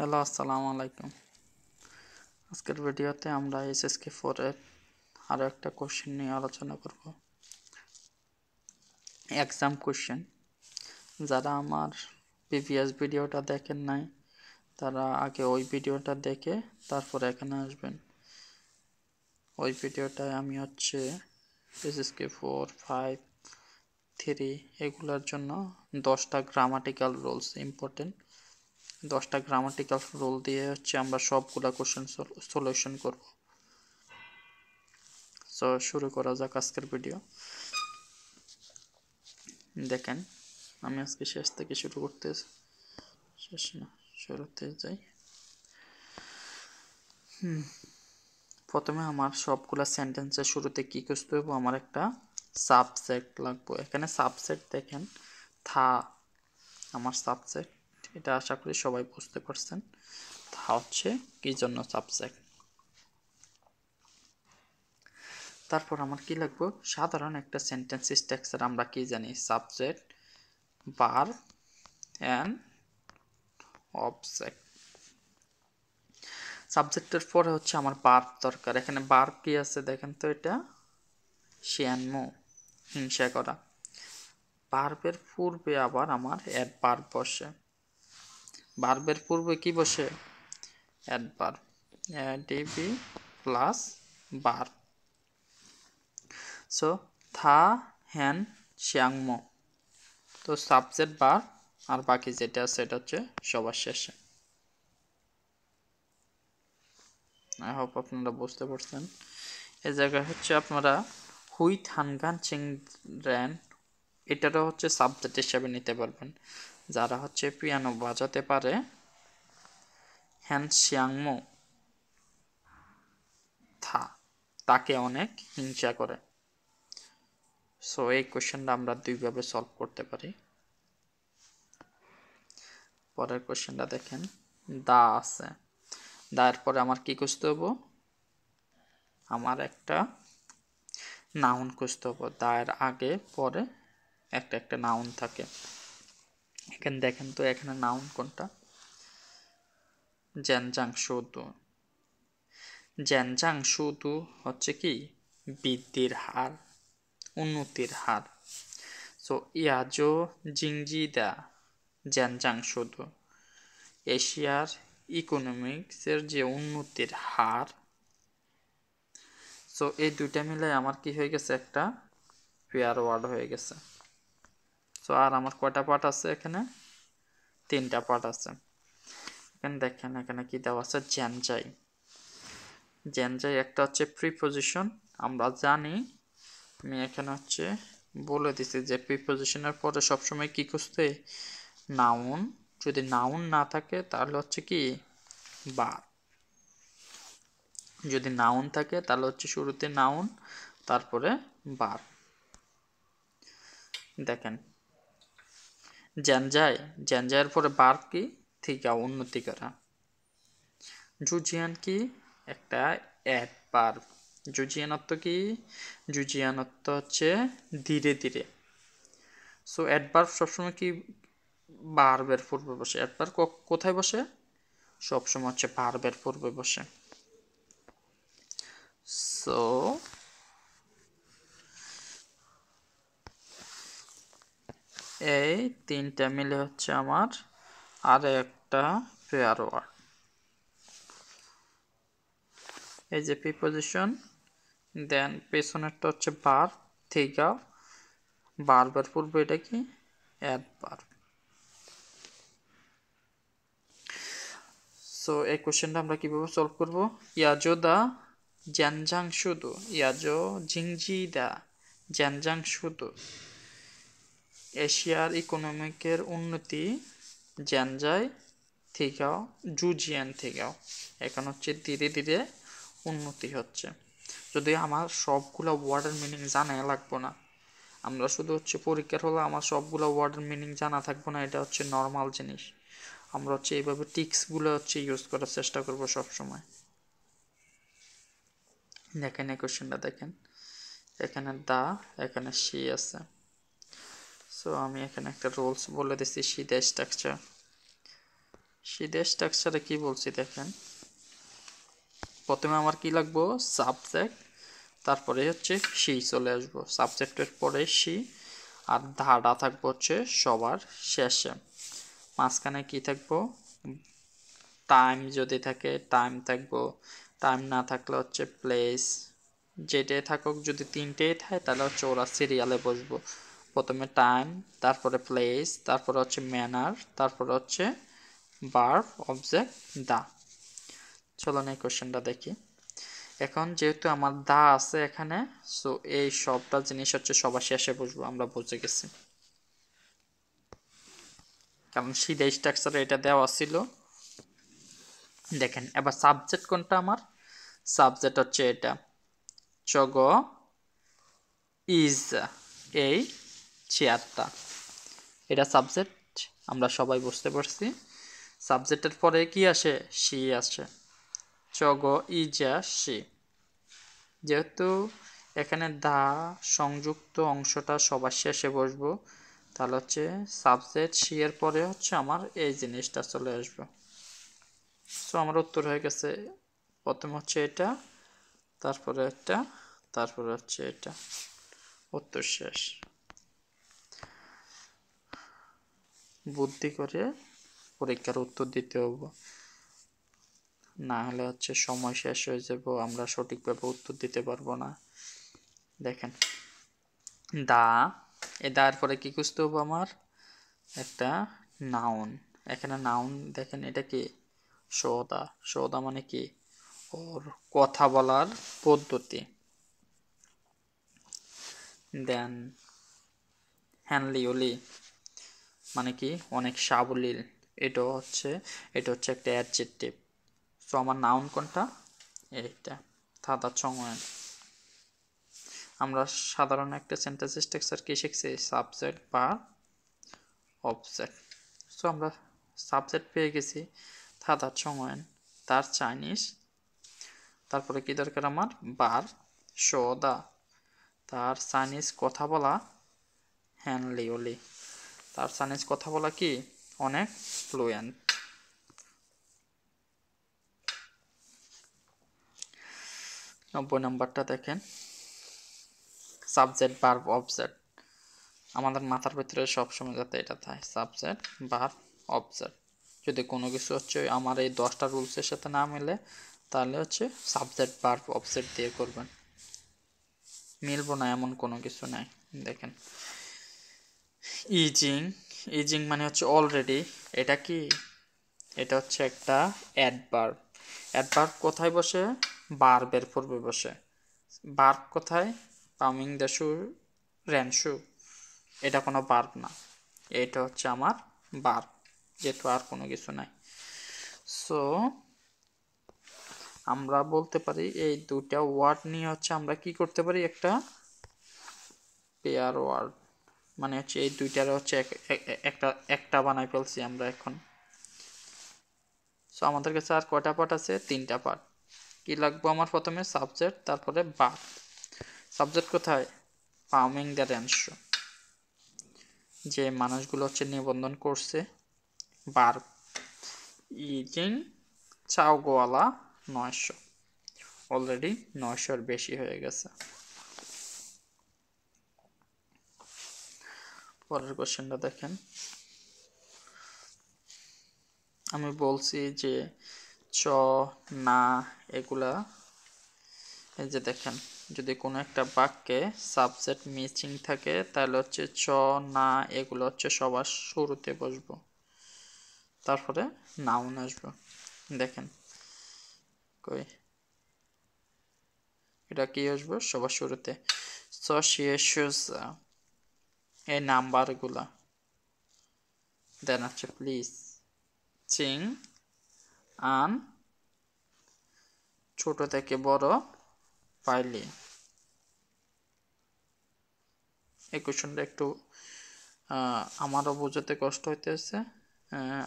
Hello, আসসালামু আলাইকুম। আজকের ভিডিওতে আমরা এসএসকে 4 এর আরও একটা কোশ্চেন নিয়ে আলোচনা করব। Exam question. যারা আমার প্রিভিয়াস ভিডিওটা দেখেন নাই তারা আগে ওই ভিডিওটা দেখে তারপর এখানে আসবেন। ওই ভিডিওটায় আমি এসএসকে 4, 5, 3 এগুলোর জন্য 10টা গ্রামাটিক্যাল রুলস ইম্পর্টেন্ট 10টা গ্রামাটিক্যাল রুল দিয়ে আমরা সবগুলা কোশ্চেন সলিউশন করব। সো শুরু করা যাক আজকের ভিডিও। দেখেন, আমি আজকে শেষ থেকে শুরু করতে শেষ না শুরুতে যাই। প্রথমে আমার সবগুলা সেন্টেন্সের শুরুতে কি করতে হবে, আমার একটা সাবজেক্ট লাগবে। এখানে সাবজেক্ট দেখেন, থা আমার সাবজেক্ট, এটা আশা করি সবাই বুঝতে পারছেন। থা হচ্ছে কি জন্য সাবজেক্ট। তারপর আমার কি লাগবে, সাধারণ একটা সেন্টেন্স স্ট্রাকচার আমরা কি জানি, সাবজেক্ট, ভার্ব অ্যান্ড অবজেক্ট। সাবজেক্টের পরে আমার ভার্ব দরকার। এখানে ভার্ব কি আছে দেখেন তো, এটা শিয়ানমো, হিংসা করা। ভার্বের পূর্বে আবার আমার অ্যাডভার্ব বসে। ভার্বের পূর্বে কি বসে, adverb, ADB plus verb. So থা হ্যান শিয়াংমো, তো সাবজেক্ট ভার্ব আর বাকি যেটা আছে এটা হচ্ছে সবার শেষে। আই হোপ আপনারা বুঝতে পারছেন। এই জায়গায় আপনারা হুইথ হানগান চিংরেন, এটারও সাবজেক্ট হিসাবে নিতে পারবেন। যারা পিয়ানো বাজাতে পারে, হ্যান শিয়াংমো থা, তাকে অনেক হিংসা করে। সো এই কোশ্চেনটা আমরা দুইভাবে সলভ করতে পারি। পরের কোশ্চেনটা দেখেন, দা আছে, দায়ের পরে আমার কি খুঁজতে হবো, আমার একটা নাউন খুঁজতে হবো। দায়ের আগে পরে একটা একটা নাউন থাকে। এখানে দেখেন তো, এখানে নাউন কোনটা, জেনজাং শুধু। জেনজাং শুধু হচ্ছে কি, বৃদ্ধির হার, উন্নতির হার। সো ইয়াজো জিংজিদা জেনজাং শুধু, এশিয়ার ইকোনমিক্সের যে উন্নতির হার। সো এই দুইটা মিলে আমার কি হয়ে গেছে, একটা পেয়ার ওয়ার্ড হয়ে গেছে। সো আর আমার কয়টা পার্ট আছে, এখানে 3টা পার্ট আছে। এখানে দেখেন, এখানে কি দেওয়া আছে, জেনজাই। জেনজাই একটা প্রিপোজিশন, আমরা জানি। আমি এখানে বলে দিছি যে প্রিপোজিশনের পরে সবসময় কি খুঁজতে, নাউন। যদি নাউন না থাকে তাহলে কি, ভার্ব। যদি নাউন থাকে তাহলে শুরুতে নাউন, তারপরে ভার্ব। দেখেন, জেনজাই, জেনজাইয়ের পরে ভার্ব কি, থিকা, উন্নতি করা। জুজিয়ান কি, একটা অ্যাডভার্ব। জুজিয়ান অর্থ কি, জুজিয়ান অর্থ ধীরে ধীরে। সো অ্যাডভার্ব সবসময় কি, ভার্বের পূর্বে বসে। অ্যাডভার্ব কোথায় বসে, সবসময় ভার্বের পূর্বে বসে। সো এই 3টা মিলে আমার আর একটা পেয়ার ওয়ার্ড। এই যে প্রিপোজিশন, দেন পেছনেরটা ভার্ব, থিকা, ভার্বের পূর্বে এটা কি, অ্যাডভার্ব। সো এই কোশ্চেনটা আমরা কিভাবে সলভ করব, ইয়াজো দা জেনজাং শুধু, ইয়াজো জিংজি দা জেনজাং শুধু, এশিয়ার ইকোনমিকের উন্নতি জেনজাই থেকেও, জুজিয়ান থেকেও। এখন ধীরে ধীরে উন্নতি হচ্ছে। যদি আমার সবগুলো ওয়ার্ডের মিনিং জানা লাগবো না, আমরা শুধু পরীক্ষার হলে আমার সবগুলো ওয়ার্ডের মিনিং জানা থাকবো না, এটা নর্মাল জিনিস। আমরা এইভাবে টিক্সগুলো ইউজ করার চেষ্টা করব সব সময়। দেখেন এই কোশ্চেনটা দেখেন, এখানে দা, এখানে শি আছে। সো আমি এখানে একটা রুলস বলে দিচ্ছি, শি দ্য স্ট্রাকচার। সিধে স্ট্রাকচারে কি বলছি দেখেন, প্রথমে আমার কি লাগবো, সাবজেক্ট, তারপরে হচ্ছে সি চলে আসবো, সাবজেক্টের পরে সি, আর ধারা থাকবো হচ্ছে সবার শেষে, মাঝখানে কি থাকবো, টাইম যদি থাকে টাইম থাকবো, টাইম না থাকলে হচ্ছে প্লেস, যেটাই থাকুক, যদি তিনটেই থাকে তাহলে হচ্ছে ওরা সিরিয়ালে বসবো, প্রথমে টাইম, তারপরে প্লেস, তারপরে হচ্ছে ম্যানার, তারপরে হচ্ছে ভার্ব, অবজেক্ট, দা। চলুন এই কোশ্চেনটা দেখি। এখন যেহেতু আমার দা আছে এখানে, সো এই সবটা জিনিস হচ্ছে সবার শেষে বসবো, আমরা বুঝে গেছি, কারণ সিধা স্ট্রাকচারে এটা দেওয়া ছিল। দেখেন এবার সাবজেক্ট কোনটা আমার, সাবজেক্ট হচ্ছে এটা, চগ ইজ, এই চেয়ারটা, এটা সাবজেক্ট, আমরা সবাই বুঝতে পারছি। সাবজেক্টের পরে কি আসে, সি আসে, চগ ইজা সি। যেহেতু এখানে দা সংযুক্ত অংশটা সবার শেষে বসবো, তাহলে হচ্ছে সাবজেক্ট সি এর পরে হচ্ছে আমার এই জিনিসটা চলে আসবে। সো আমার উত্তর হয়ে গেছে, প্রথম হচ্ছে এটা, তারপরে এটা, তারপরে হচ্ছে এটা, উত্তর শেষ। বুদ্ধি করে পরীক্ষার উত্তর দিতে হবে, না হলে হচ্ছে সময় শেষ হয়ে যাব, আমরা সঠিকভাবে উত্তর দিতে পারবো না। দেখেন দা, এ দার পরে কি খুঁজতে হবে আমার, একটা নাউন, এখানে নাউন দেখেন এটা কি, সদা, সদা মানে কি, ওর কথা বলার পদ্ধতি। দেন হ্যানলিওলি মানে কি, অনেক সাবলীল, এটা হচ্ছে একটা অ্যাডজেক্টিভ। সো আমার নাউন কোনটা, এইটা, থাদা চংওয়েন। আমরা সাধারণ একটা সেন্টেন্স স্ট্রাকচার কি শিখছি, সাবজেক্ট বা অবজেক্ট। সো আমরা সাবজেক্ট পেয়ে গেছি, থাদা চংওয়েন, তার চাইনিজ, তারপরে কি দরকার আমার, বার, শোদা, তার চাইনিজ কথা বলা, হ্যানলিওলি, তার চাইনিজ কথা বলা কি, অনেক ফ্লুয়েন্ট। 90 নম্বরটা দেখেন, সাবজেক্ট ভার্ব অবজেক্ট, আমাদের মাথার ভিতরে সবসময় যাতে এটা থাকে, সাবজেক্ট ভার্ব অবজেক্ট। যদি কোনো কিছু হচ্ছে আমার এই 10টা রুলসের সাথে না মিলে, তাহলে হচ্ছে সাবজেক্ট ভার্ব অবজেক্ট দিয়ে করবেন, মিলবো না এমন কোনো কিছু নাই। দেখেন ইজিং, ইজিং মানে হচ্ছে অলরেডি, এটা কি, এটা হচ্ছে একটা অ্যাডভার্ব। অ্যাডভার্ব কোথায় বসে, ভার্বের পূর্বে বসে, ভার্ব কোথায়, পামিং দাসু, রেনসু, এটা কোনো ভার্ব না, এটা হচ্ছে আমার ভার্ব, যেহেতু আর কোনো কিছু নাই। সো আমরা বলতে পারি এই দুটা ওয়ার্ড নিয়ে হচ্ছে আমরা কি করতে পারি, একটা পেয়ার ওয়ার্ড, মানে হচ্ছে এই দুইটার হচ্ছে একটা একটা বানাই ফেলছি আমরা এখন। সো আমাদের কাছে আর কয়টা পার্ট আছে, 3টা পার্ট। কি লাগবে আমার, প্রথমে সাবজেক্ট, তারপরে ভার্ব। সাবজেক্ট কোথায়, পামিং দ্য রেনসু, যে মানুষগুলো হচ্ছে নিবন্ধন করছে, ভার্ব ইজিং চাও গোয়ালা 900, অলরেডি 900-র বেশি হয়ে গেছে। পরের কোশ্চেনটা দেখেন, আমি বলছি যে চ, না, এগুলা, এই যে দেখেন যদি কোনো একটা বাক্যে সাবজেক্ট মিসিং থাকে তাহলে হচ্ছে চ, না, এগুলো হচ্ছে সবার শুরুতে বসবো, তারপরে নাউন আসবো। দেখেন কই, এটা কি আসবো সবার শুরুতে, এই নাম্বারগুলা, দেন হচ্ছে প্লিজ, চিং, আন, ছোট থেকে বড় পাইলি। এই কোশ্চেনটা একটু আমারও বোঝাতে কষ্ট হইতেছে,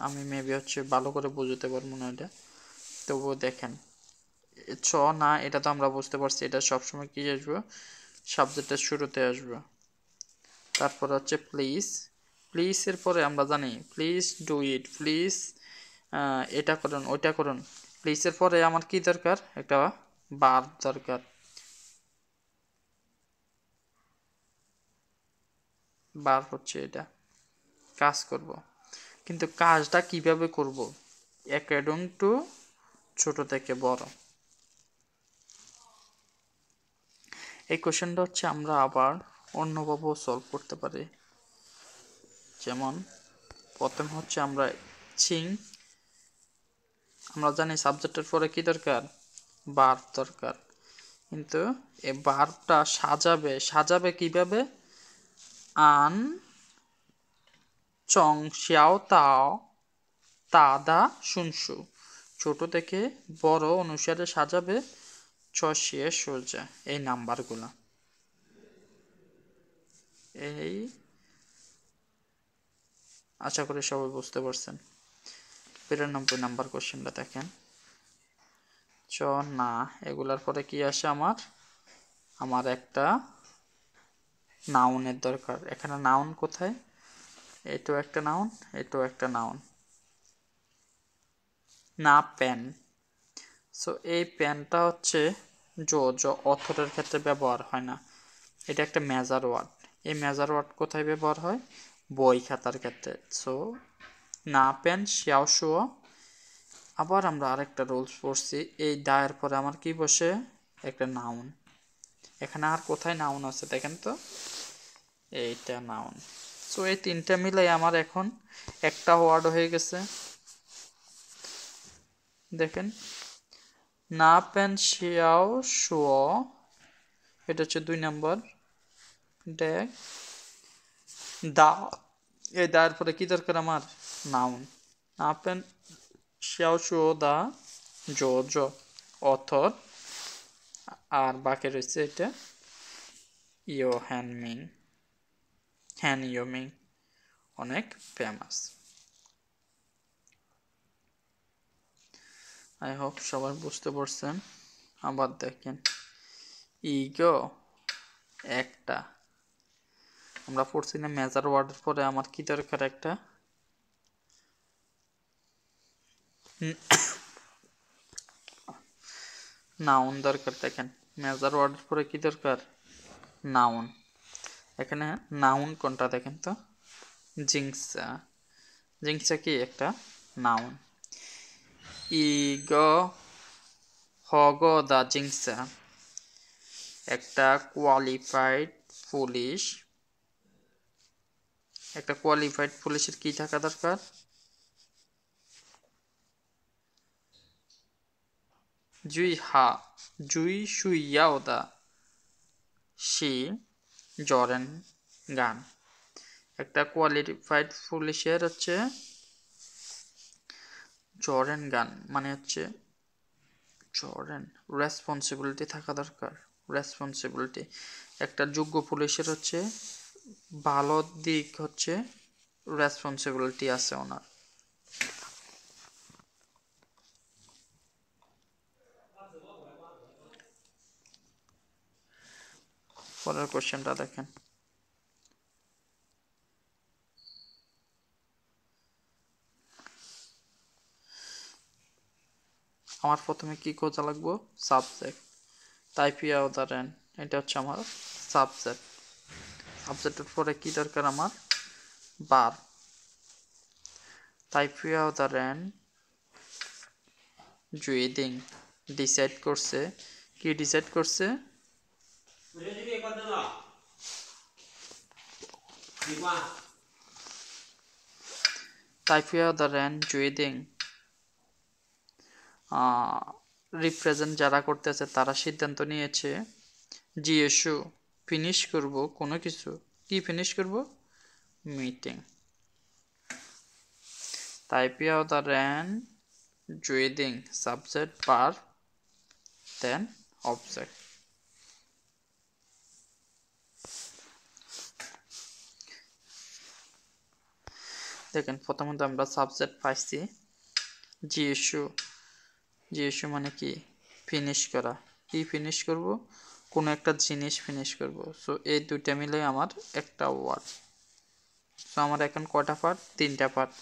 আমি মেবি হচ্ছে ভালো করে বুঝতে পারবো না এটা, তবুও দেখেন ছ, না, এটা তো আমরা বুঝতে পারছি, এটা সবসময় কি আসবে, সাবজেক্টের শুরুতে আসবে। তারপর হচ্ছে প্লিজ, প্লিজ এর পরে আমরা জানি প্লিজ ডু ইট, প্লিজ এটা করুন ওইটা করুন। প্লিজের পরে আমার কি দরকার, একটা বার দরকার। বার হচ্ছে এটা কাজ করব, কিন্তু কাজটা কিভাবে করব, অ্যাকর্ডিং টু ছোট থেকে বড়। এই কোশ্চেনটা হচ্ছে আমরা আবার অন্যভাবেও সলভ করতে পারি। যেমন প্রথম হচ্ছে আমরা আমরা জানি সাবজেক্টের পরে কি দরকার, ভার্ব দরকার, কিন্তু এই ভার্বটা সাজাবে কিভাবে, আন চং শিয়াও তাও তা দা শুনশু, ছোট থেকে বড় অনুসারে সাজাবে ছশিয়ে সোজা এই নাম্বারগুলো। এই আশা করি সবাই বুঝতে পারছেন। 92 নাম্বার কোশ্চেনটা দেখেন। চ না এগুলার পরে কি আসে, আমার একটা নাউনের দরকার। এখানে নাউন কোথায়, এটাও একটা নাউন, এটাও একটা নাউন। না পেন, সো এই পেনটা হচ্ছে অথরের ক্ষেত্রে ব্যবহার হয় না, এটা একটা মেজার ওয়ার্ড। এই মেজার ওয়ার্ড কোথায় ব্যবহার হয়, বই খাতার ক্ষেত্রে। সো না পেন শিয়াও শুয়ো। আবার আমরা আরেকটা রুলস পড়ছি, এই দায়ের পরে আমার কি বসে, একটা নাউন। এখানে আর কোথায় নাউন আছে দেখেন তো, এইটা নাউন। সো এই তিনটা মিলে আমার এখন একটা ওয়ার্ড হয়ে গেছে। দেখেন না পেন শিয়াও শুয়ো, এটা হচ্ছে 2 নম্বর। দেখ দা, এই দায়ের পরে কি দরকার আমার, নাউন। না পেন শিয়াও শুয়ো দা অথর, আর বাকি রয়েছে এটা ইয়ো হ্যান ইয়োমিং, অনেক ফেমাস। আই হোপ সবাই বুঝতে পারছেন। আবার দেখেন ইগো একটা, আমরা পড়ছি না মেজার ওয়ার্ডের পরে আমার কি দরকার, একটা নাউন দরকার। দেখেন মেজার ওয়ার্ডের পরে কি দরকার, নাউন। এখানে নাউন কোনটা দেখেন তো, জিংসা। জিংসা কি একটা নাউন। ইগো হগো দা জিংসা, একটা কোয়ালিফাইড পুলিশ। একটা কোয়ালিফাইড পুলিশের কি থাকা দরকার, জুই শুইয়াও দা শি জরেন গান। একটা কোয়ালিফাইড পুলিশের হচ্ছে জরেন গান মানে হচ্ছে রেসপন্সিবিলিটি থাকা দরকার, রেসপন্সিবিলিটি। একটা যোগ্য পুলিশের হচ্ছে ভালো দিক হচ্ছে রেসপন্সিবিলিটি আছে ওনার। পরের কোশ্চেনটা দেখেন। আমার প্রথমে কি খোঁজা লাগবো, সাবজেক্ট। তাইপিয়া উদাহরণ, এটা হচ্ছে আমার সাবজেক্ট। সাবজেক্টের পরে কি দরকার আমার, ভার্ব। তাইপিয়া উদাহরণ জুইদিং ডিসাইড করছে, কি ডিসাইড করছে, তাইপিয়া উদাহরণ জুইদিং রিপ্রেজেন্ট যারা করতেছে তারা সিদ্ধান্ত নিয়েছে জিএসু ফিনিশ করব কোনো কিছু, কি ফিনিশ করব, মিটিং। তাইপিয়া উদাহরণ জুইদিং সাবজেক্ট ভার্ব দেন অবজেক্ট। দেখেন প্রথমত আমরা সাবজেক্ট পাইছি জিএসু মানে কি, ফিনিশ করা। কি ফিনিশ করব, কোনো একটা জিনিস ফিনিশ করব। সো এই দুইটা মিলে আমার একটা ওয়ার্ড। সো আমার এখন কয়টা পার্ট, 3টা পার্ট।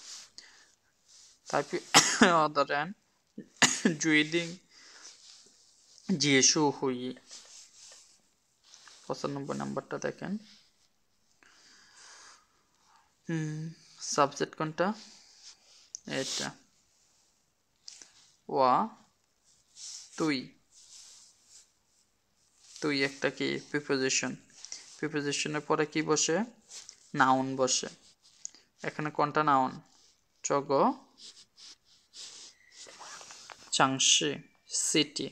other hand, Juiding জিয়েশু হুই 95 নাম্বারটা দেখেন সাবজেক্ট কোনটা এটা ওয়া তুই তুই একটা কি প্রিপোজিশনের পরে কি বসে নাউন বসে এখানে কোনটা নাউন চগ চাংশি সিটি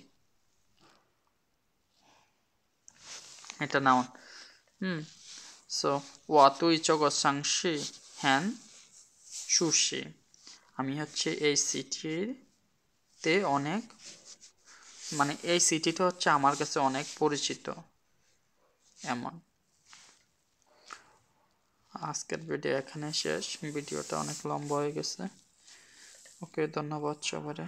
এটা নাউন সো ওয়া তুই চগ চাংশি হ্যান সুশি আমি হচ্ছে এই সিটিতে অনেক মানে এই সিটিটা হচ্ছে আমার কাছে অনেক পরিচিত এমন আজকের ভিডিও এখানে শেষ ভিডিওটা অনেক লম্বা হয়ে গেছে ওকে ধন্যবাদ সবারে